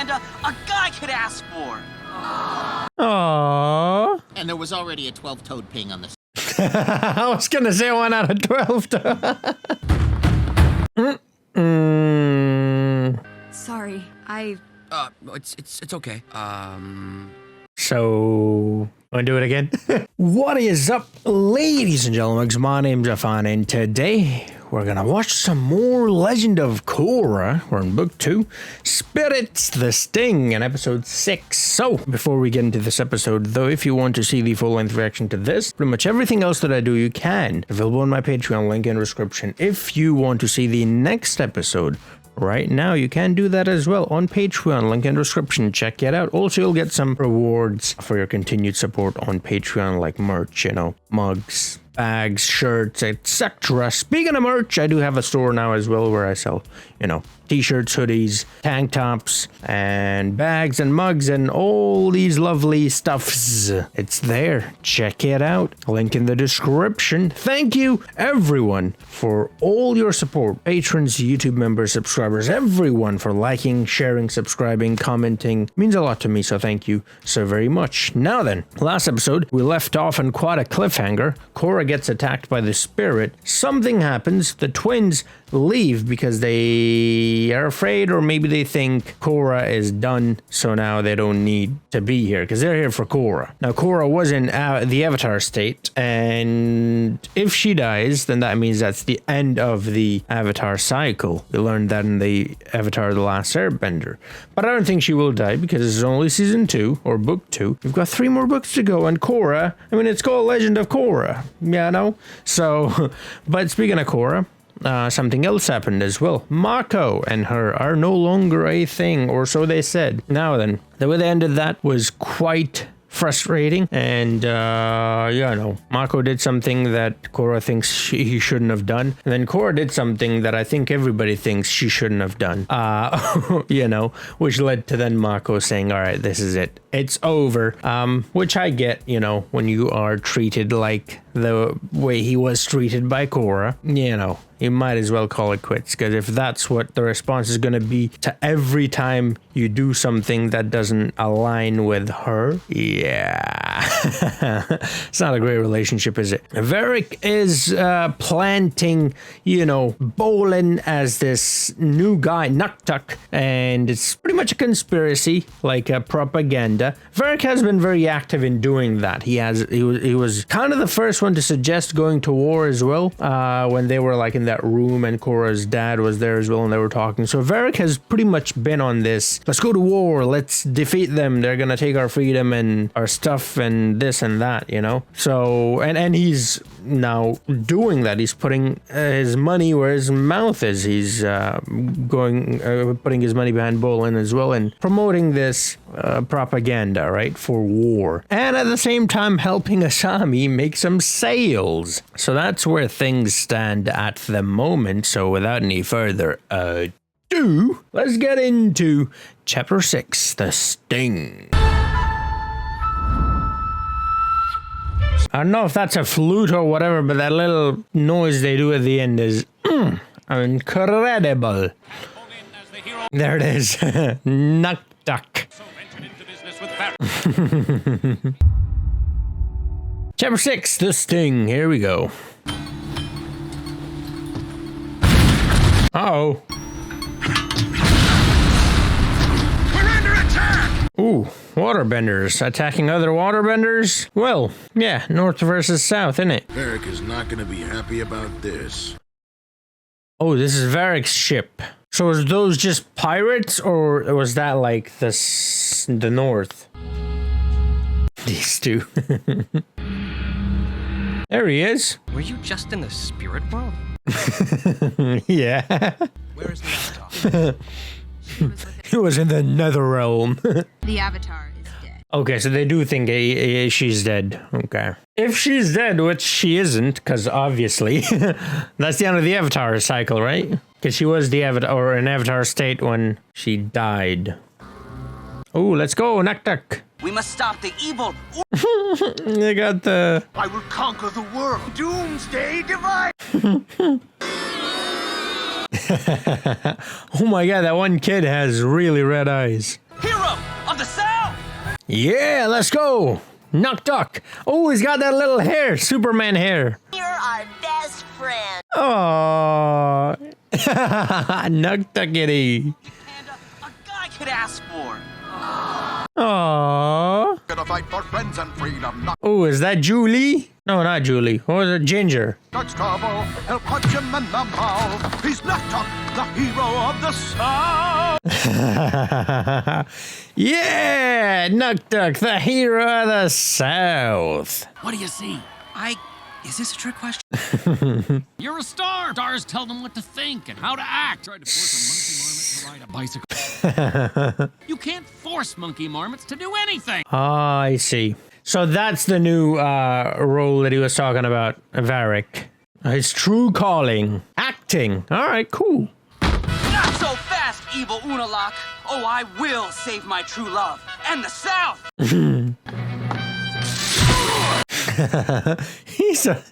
propaganda a guy could ask for. Aww. And there was already a 12-toed ping on the... I was gonna say 1 out of 12. Sorry, It's okay. So, wanna do it again? What is up, ladies and gentlemen? My name's Afan, and today we're gonna watch some more Legend of Korra. We're in book 2, Spirits the Sting, in episode 6. So, before we get into this episode, though, if you want to see the full-length reaction to this, pretty much everything else that I do, you can. Available on my Patreon, link in the description. If you want to see the next episode, right now, you can do that as well on Patreon, link in the description. Check it out. Also, you'll get some rewards for your continued support on Patreon, like merch, you know, mugs, bags, shirts, etc. Speaking of merch, I do have a store now as well where I sell, you know, t-shirts, hoodies, tank tops, and bags and mugs and all these lovely stuffs. It's there. Check it out. Link in the description. Thank you, everyone, for all your support. Patrons, YouTube members, subscribers, everyone for liking, sharing, subscribing, commenting. It means a lot to me, so thank you so very much. Now then, last episode, we left off on quite a cliffhanger. Cora gets attacked by the spirit. Something happens. The twins leave because they are afraid, or maybe they think Cora is done, so now they don't need to be here because they're here for Cora. Now, Cora was in the Avatar state, and if she dies, then that means that's the end of the Avatar cycle. We learned that in the Avatar The Last Airbender. But I don't think she will die because this is only season 2, or book 2. We've got 3 more books to go, and Cora, I mean, it's called Legend of Korra. Yeah, no? So, but speaking of Cora, something else happened as well. Mako and her are no longer a thing, or so they said. Now then, the way they ended that was quite frustrating, and yeah, no, Mako did something that Cora thinks he shouldn't have done, and then Cora did something that I think everybody thinks she shouldn't have done, you know, which led to then Mako saying, all right, this is it, it's over, which I get, you know, when you are treated like the way he was treated by Cora, you know, you might as well call it quits, because if that's what the response is going to be to every time you do something that doesn't align with her, yeah, it's not a great relationship, is it? Varric is planting, you know, Bolin as this new guy, Nuktuk, and it's pretty much a conspiracy, like a propaganda. Varric has been very active in doing that. He was kind of the first one to suggest going to war as well, when they were like in that room and Cora's dad was there as well and they were talking. So Varric has pretty much been on this, let's go to war, let's defeat them, they're gonna take our freedom and our stuff and this and that, you know. So and he's now doing that. He's putting his money where his mouth is. He's putting his money behind Bolin as well and promoting this propaganda, right, for war, and at the same time helping Asami make some sales. So that's where things stand at the moment. So without any further ado, let's get into chapter 6, The Sting. I don't know if that's a flute or whatever, but that little noise they do at the end is incredible. There it is. Nuktuk. Chapter 6, The Sting. Here we go. Uh-oh. We're under attack! Ooh, waterbenders attacking other waterbenders? Well, yeah, north versus south, isn't it? Varric is not going to be happy about this. Oh, this is Varric's ship. So is those just pirates, or was that like the north? These two. There he is. Were you just in the spirit world? Yeah. Where is the Avatar? He was in the nether realm. the Avatar is dead. Okay, so they do think she's dead. Okay. If she's dead, which she isn't, because obviously that's the end of the Avatar cycle, right? Because she was the Avatar, or an Avatar state when she died. Oh, let's go, Nuktuk. We must stop the evil. They got the... I will conquer the world. Doomsday divide. Oh my god, that one kid has really red eyes. of the South! Yeah, let's go. Nuck. Oh, he's got that little hair, Superman hair. You're our best friend. Oh, Nuckduckity. And a guy could ask for. Oh. Gonna fight for friends and freedom. Oh, is that Julie? No, not Julie. What was it? Ginger. Not trouble. He'll punch him in the mouth. He's MacNaughton, the hero of the South. Yeah, Nuckduck, the hero of the South. What do you see? Is this a trick question? You're a star. Stars tell them what to think and how to act. Tried to force a monkey marmot to ride a bicycle. You can't force monkey marmots to do anything. Ah, I see. So that's the new role that he was talking about, Varric. His true calling. Acting. All right, cool. Not so fast, evil Unalak. Oh, I will save my true love and the South. He's not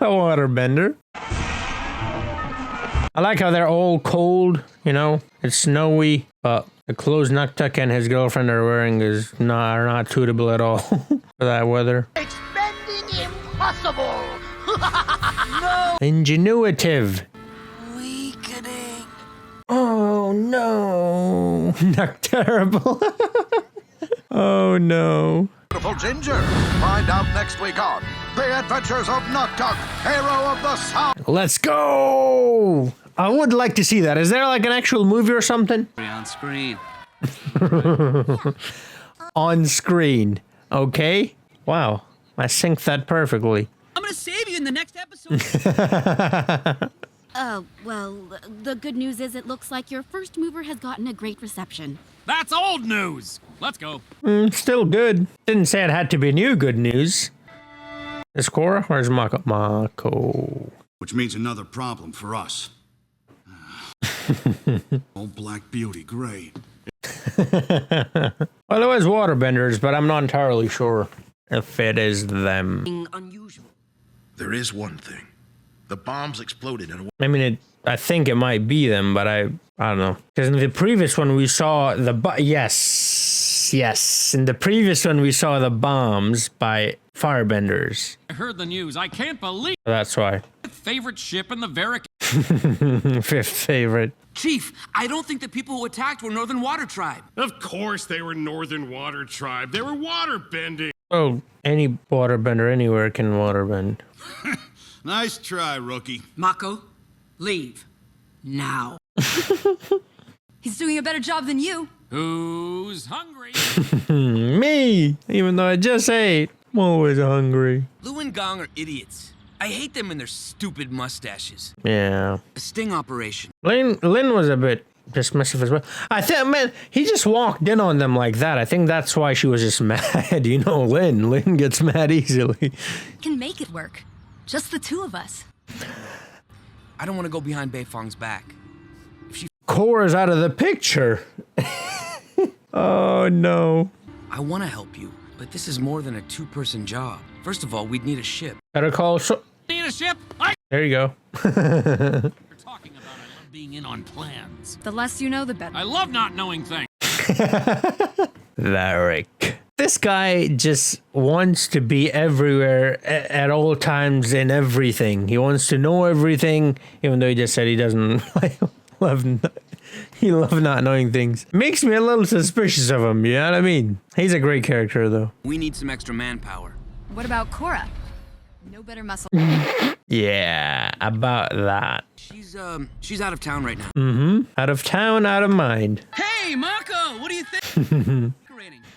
a waterbender. I like how they're all cold, you know? It's snowy, but the clothes Nuckduck and his girlfriend are wearing are not suitable at all for that weather. Expending impossible. Ingenuitive. Weakening. Oh no. Not terrible. Oh no. Beautiful Ginger. Find out next week on The Adventures of Nuckduck, hero of the South. Let's go. I would like to see that. Is there like an actual movie or something? On screen. On screen. Okay. Wow. I synced that perfectly. I'm gonna save you in the next episode. Well, the good news is it looks like your first mover has gotten a great reception. That's old news. Let's go. Still good. Didn't say it had to be new good news. Is Cora? Where's Mako? Which means another problem for us. Old Black Beauty, great. Well, it was waterbenders, but I'm not entirely sure if it is them. Unusual. There is one thing. The bombs exploded in a... I mean, I think it might be them, but I don't know. Because in the previous one we saw yes. In the previous one we saw the bombs by firebenders. I heard the news. I can't believe That's why. favorite ship in the Varric. Fifth favorite. Chief, I don't think the people who attacked were Northern Water Tribe. Of course they were Northern Water Tribe. They were waterbending. Oh, any waterbender anywhere can waterbend. Nice try, rookie. Mako, leave. Now. He's doing a better job than you. Who's hungry? Me! Even though I just ate. I'm always hungry. Lou and Gong are idiots. I hate them and their stupid mustaches. Yeah. A sting operation. Lynn was a bit dismissive as well. I think, man, he just walked in on them like that. I think that's why she was just mad. You know, Lynn gets mad easily. Can make it work. Just the two of us. I don't want to go behind Beifong's back. Cora's out of the picture. Oh, no. I want to help you, but this is more than a two-person job. First of all, we'd need a ship. Better call... Need a ship? There you go. We're talking about I love being in on plans. The less you know, the better. I love not knowing things. Varric. This guy just wants to be everywhere at all times in everything. He wants to know everything, even though he just said he doesn't love not knowing things. Makes me a little suspicious of him, you know what I mean? He's a great character, though. We need some extra manpower. What about Cora? No better muscle. Yeah, about that. She's out of town right now. Out of town, out of mind. Hey, Mako, what do you think?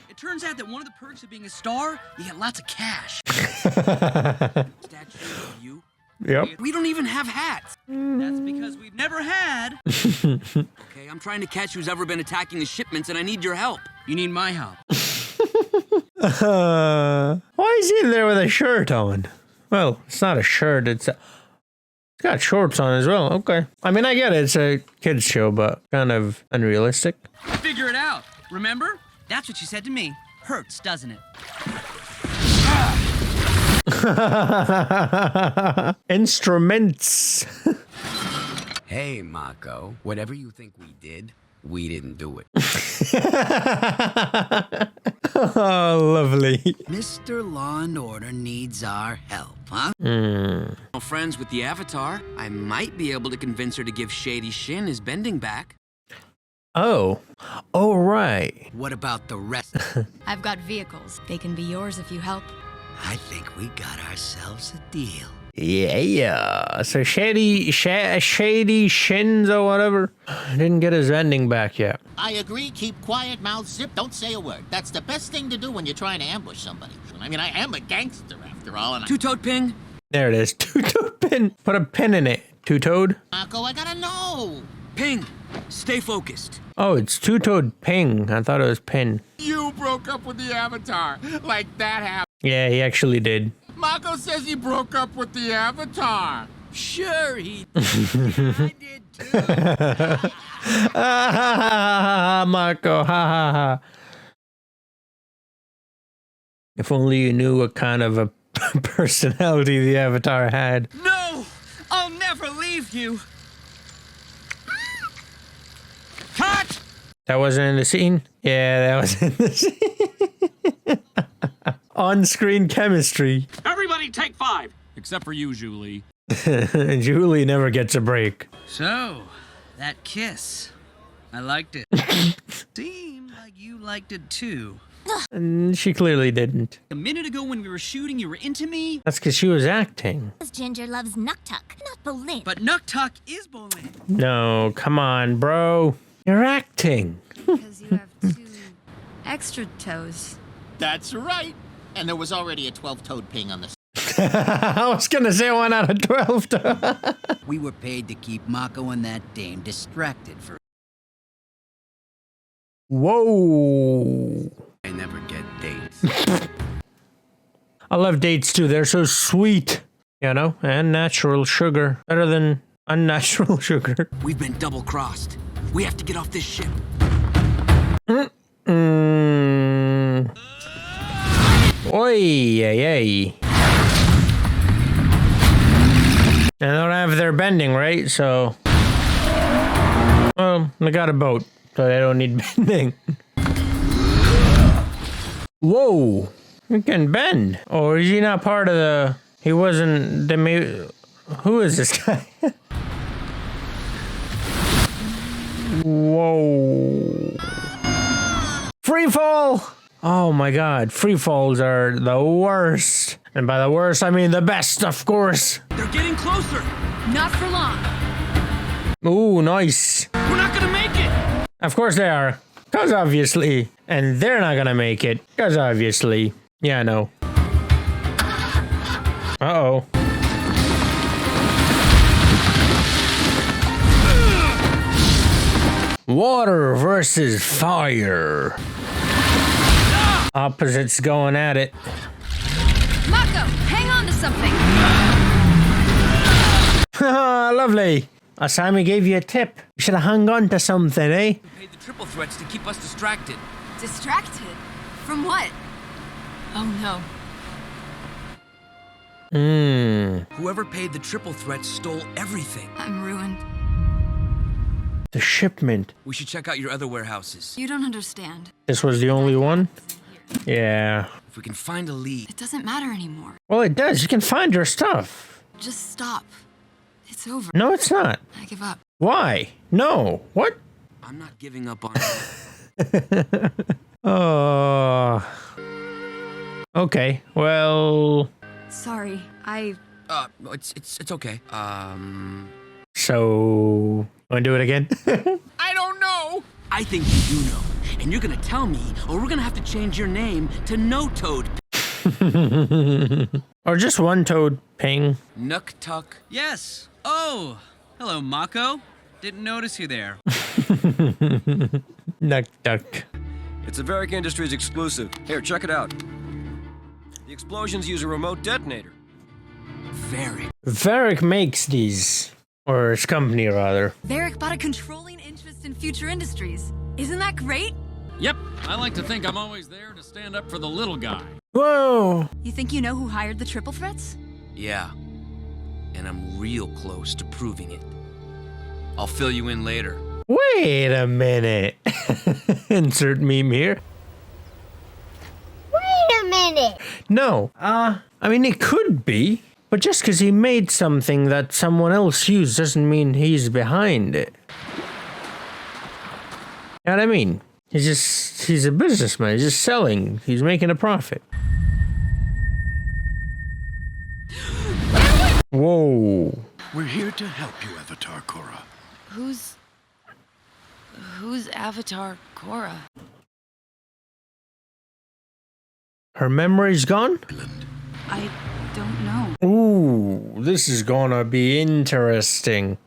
It turns out that one of the perks of being a star, you get lots of cash. Statue of you? Yep. We don't even have hats. That's because we've never had. Okay, I'm trying to catch who's ever been attacking the shipments, and I need your help. You need my help. Why is he in there with a shirt on? Well, it's not a shirt, it's got shorts on as well. Okay. I mean, I get it. It's a kid's show, but kind of unrealistic. Figure it out. Remember? That's what you said to me. Hurts, doesn't it? Instruments. Hey, Mako. Whatever you think we did, we didn't do it. Oh, lovely. Mr. Law and Order needs our help, huh? Friends with the Avatar, I might be able to convince her to give Shady Shin his bending back. Oh. Oh, right. What about the rest? I've got vehicles. They can be yours if you help. I think we got ourselves a deal. Yeah. So Shady Shins or whatever didn't get his ending back yet. I agree, keep quiet, mouth zip, don't say a word. That's the best thing to do when you're trying to ambush somebody. I mean, I am a gangster after all, and Two-toed ping. There it is. Two-toed pin. Put a pin in it. Two-toed. Marco, I gotta know. Ping. Stay focused. Oh, it's two-toed ping. I thought it was pin. You broke up with the Avatar. Like that happened. Yeah, he actually did. Marco says he broke up with the Avatar. Sure he did. I did too. Marco, ha ha ha. If only you knew what kind of a personality the Avatar had. No! I'll never leave you! Cut! That wasn't in the scene? Yeah, that was in the scene. On-screen chemistry. Everybody take 5. Except for you, Julie. Julie never gets a break. So, that kiss. I liked it. Seemed like you liked it too. And she clearly didn't. A minute ago when we were shooting, you were into me. That's because she was acting. Ginger loves Nuktuk, not Bolin. But Nuktuk is Bolin. No, come on, bro. You're acting. Because you have 2 extra toes. That's right. And there was already a 12-toed ping on the... I was gonna say 1 out of 12. We were paid to keep Mako and that dame distracted for... Whoa. I never get dates. I love dates too. They're so sweet. You know, and natural sugar. Better than unnatural sugar. We've been double-crossed. We have to get off this ship. Oi, yay. They don't have their bending, right? So, well, they got a boat, so they don't need bending. Whoa, you can bend. Or is he not part of the? He wasn't the. Who is this guy? Whoa. Free fall. Oh my god, free falls are the worst. And by the worst, I mean the best, of course. They're getting closer. Not for long. Ooh, nice. We're not gonna make it. Of course they are. Because obviously. And they're not gonna make it. Because obviously. Yeah, I know. Uh-oh. Water versus fire. Opposites going at it. Mako, hang on to something. Lovely. Asami gave you a tip. You should have hung on to something, eh? We paid the triple threats to keep us distracted. Distracted? From what? Oh no. Whoever paid the triple threats stole everything. I'm ruined. The shipment. We should check out your other warehouses. You don't understand. This was the only one? Yeah. If we can find a lead. It doesn't matter anymore. Well, it does. You can find your stuff. Just stop. It's over. No, it's not. I give up. Why? No. What? I'm not giving up on you. Oh. Okay. Well. Sorry. It's okay. So. Want to do it again? I don't know. I think you do know. And you're gonna tell me, or we're gonna have to change your name to No Toad. Or just one toad ping. Nuktuk. Yes. Oh. Hello, Mako. Didn't notice you there. Nuck duck. It's a Varric Industries exclusive. Here, check it out. The explosions use a remote detonator. Varric. Varric makes these. Or his company, rather. Varric bought a controlling interest in future industries. Isn't that great? Yep, I like to think I'm always there to stand up for the little guy. Whoa! You think you know who hired the triple threats? Yeah. And I'm real close to proving it. I'll fill you in later. Wait a minute. Insert meme here. Wait a minute. No, I mean, it could be, but just because he made something that someone else used doesn't mean he's behind it. You know what I mean? He's a businessman. He's just selling. He's making a profit. Whoa. We're here to help you, Avatar Korra. Who's Avatar Cora? Her memory's gone? I don't know. Ooh, this is gonna be interesting.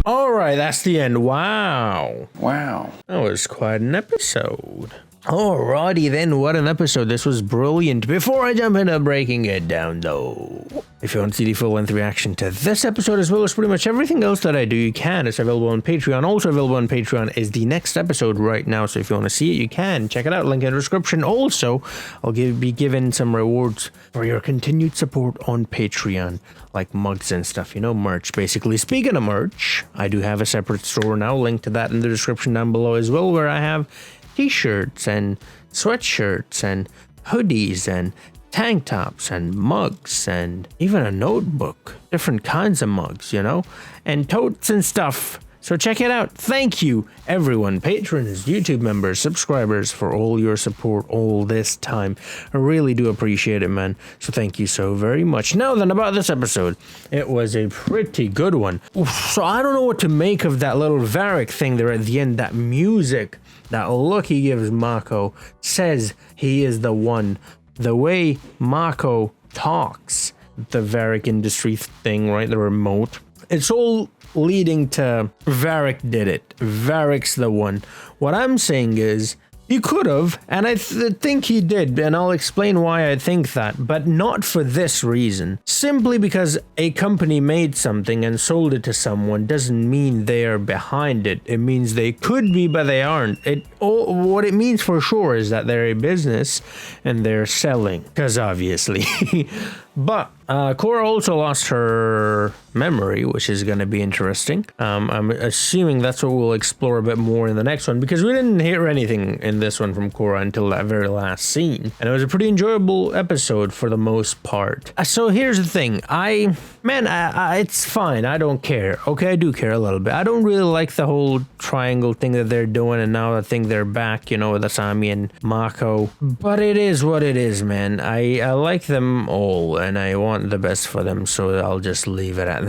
Alright, that's the end. Wow. Wow. That was quite an episode. Alrighty then, what an episode. This was brilliant. Before I jump into breaking it down though, if you want to see the full-length reaction to this episode as well as pretty much everything else that I do, you can. It's available on Patreon. Also available on Patreon is the next episode right now, so if you want to see it, you can. Check it out, link in the description. Also, I'll be giving some rewards for your continued support on Patreon, like mugs and stuff, you know, merch basically. Speaking of merch, I do have a separate store now, link to that in the description down below as well, where I have t-shirts and sweatshirts and hoodies and tank tops and mugs and even a notebook, different kinds of mugs, you know, and totes and stuff. So check it out. Thank you, everyone, patrons, YouTube members, subscribers, for all your support all this time. I really do appreciate it, man. So thank you so very much. Now then, about this episode, it was a pretty good one. Oof, so I don't know what to make of that little Varric thing there at the end, that music, that look he gives Mako, says he is the one. The way Mako talks, the Varric industry thing, right, the remote, it's all leading to Varric did it. Varric's the one. What I'm saying is, he could have, and I think he did, and I'll explain why I think that, but not for this reason. Simply because a company made something and sold it to someone doesn't mean they are behind it. It means they could be, but they aren't. What it means for sure is that they're a business and they're selling, because obviously. But Cora also lost her memory, which is going to be interesting. I'm assuming that's what we'll explore a bit more in the next one, because we didn't hear anything in this one from Cora until that very last scene. And it was a pretty enjoyable episode for the most part. So here's the thing. It's fine. I don't care. Okay, I do care a little bit. I don't really like the whole triangle thing that they're doing, and now I think they're back, you know, with Asami and Mako. But it is what it is, man. I like them all, and I want the best for them, so I'll just leave it at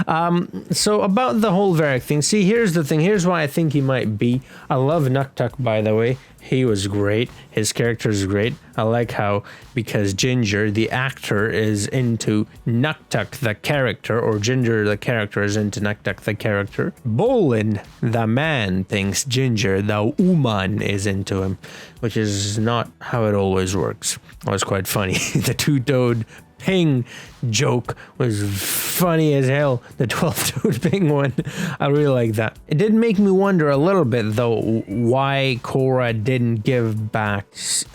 that. So about the whole Varric thing, see, here's the thing. Here's why I think he might be. I love nuttaButta, by the way. He was great. His character is great. I like how, because Ginger, the actor, is into nuttaButta, the character, or Ginger, the character, is into nuttaButta, the character. Bolin, the man, thinks Ginger, the woman, is into him, which is not how it always works. It was quite funny. The two-toed ping joke was funny as hell. The 12-toed ping one, I really like that. It did make me wonder a little bit though why Cora didn't give back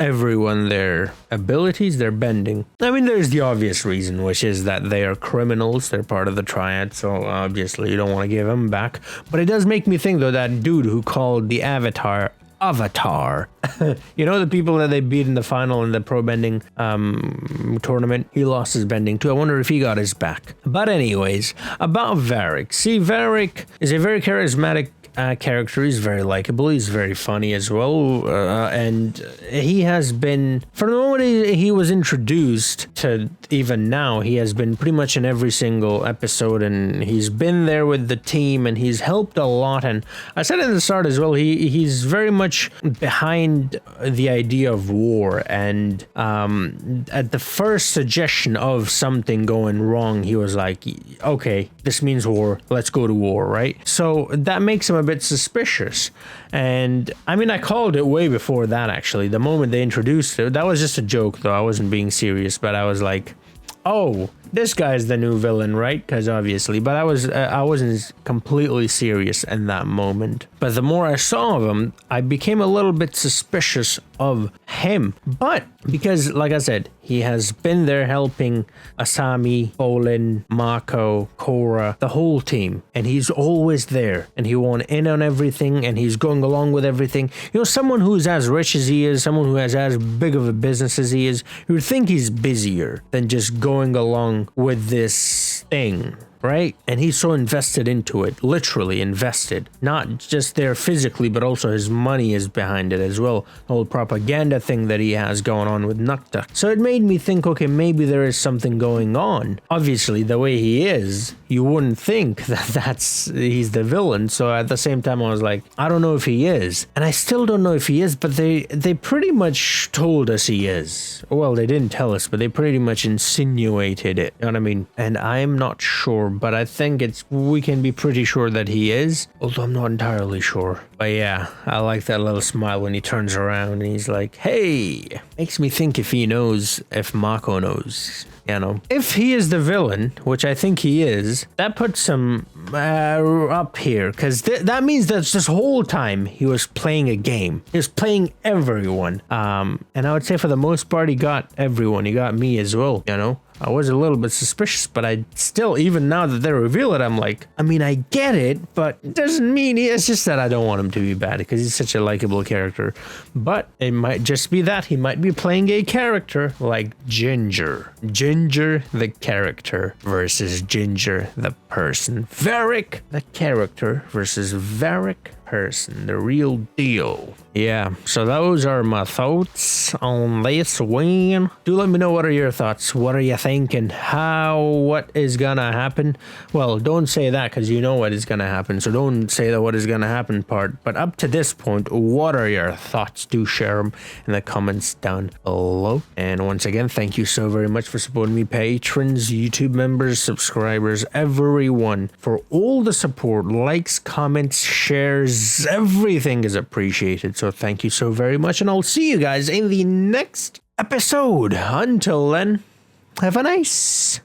everyone their abilities, their bending. I mean, there's the obvious reason, which is that they are criminals. They're part of the triad, so obviously you don't want to give them back. But it does make me think though, that dude who called the Avatar, you know, the people that they beat in the final in the pro bending tournament, he lost his bending too. I wonder if he got his back. But anyways, about Varric. See, Varric is a very charismatic character. He's very likable. He's very funny as well. And he has been, from the moment he was introduced to even now, he has been pretty much in every single episode, and he's been there with the team, and he's helped a lot. And I said at the start as well, he's very much behind the idea of war. And at the first suggestion of something going wrong, he was like, okay, this means war. Let's go to war, right? So that makes him a bit suspicious. And I mean, I called it way before that, actually. The moment they introduced it, that was just a joke though. I wasn't being serious, but I was like, oh, this guy's the new villain, right? Because obviously, but I wasn't completely serious in that moment. But the more I saw of him, I became a little bit suspicious of him. But because, like I said, he has been there helping Asami, Olin, Mako, Cora, the whole team. And he's always there. And he went in on everything. And he's going along with everything. You know, someone who's as rich as he is, someone who has as big of a business as he is, you would think he's busier than just going along with this thing. Right? And he's so invested into it, literally invested, not just there physically, but also his money is behind it as well. The whole propaganda thing that he has going on with nuttaButta. So it made me think, okay, maybe there is something going on. Obviously, the way he is, you wouldn't think that he's the villain. So at the same time, I was like, I don't know if he is. And I still don't know if he is, but they pretty much told us he is. Well, they didn't tell us, but they pretty much insinuated it. You know what I mean? And I'm not sure, but I think we can be pretty sure that he is, although I'm not entirely sure. But yeah, I like that little smile when he turns around and he's like, hey, makes me think if Mako knows. You know, if he is the villain, which I think he is, that puts him up here, because that means that this whole time he was playing a game. He was playing everyone. And I would say for the most part, he got everyone. He got me as well, you know. I was a little bit suspicious, but I still, even now that they reveal it, I'm like, I mean, I get it, but it doesn't mean it's just that I don't want him to be bad because he's such a likable character. But it might just be that he might be playing a character like Ginger. Ginger, the character, versus Ginger, the person. Varric, the character, versus Varric, person, the real deal. Yeah, so those are my thoughts on this one. Do let me know, what are your thoughts? What are you thinking? What is gonna happen? Well, don't say that because you know what is gonna happen, so don't say the what is gonna happen part. But up to this point, what are your thoughts? Do share them in the comments down below. And once again, thank you so very much for supporting me, patrons, YouTube members, subscribers, everyone, for all the support, likes, comments, shares, everything is appreciated. So thank you so very much, and I'll see you guys in the next episode. Until then, have a nice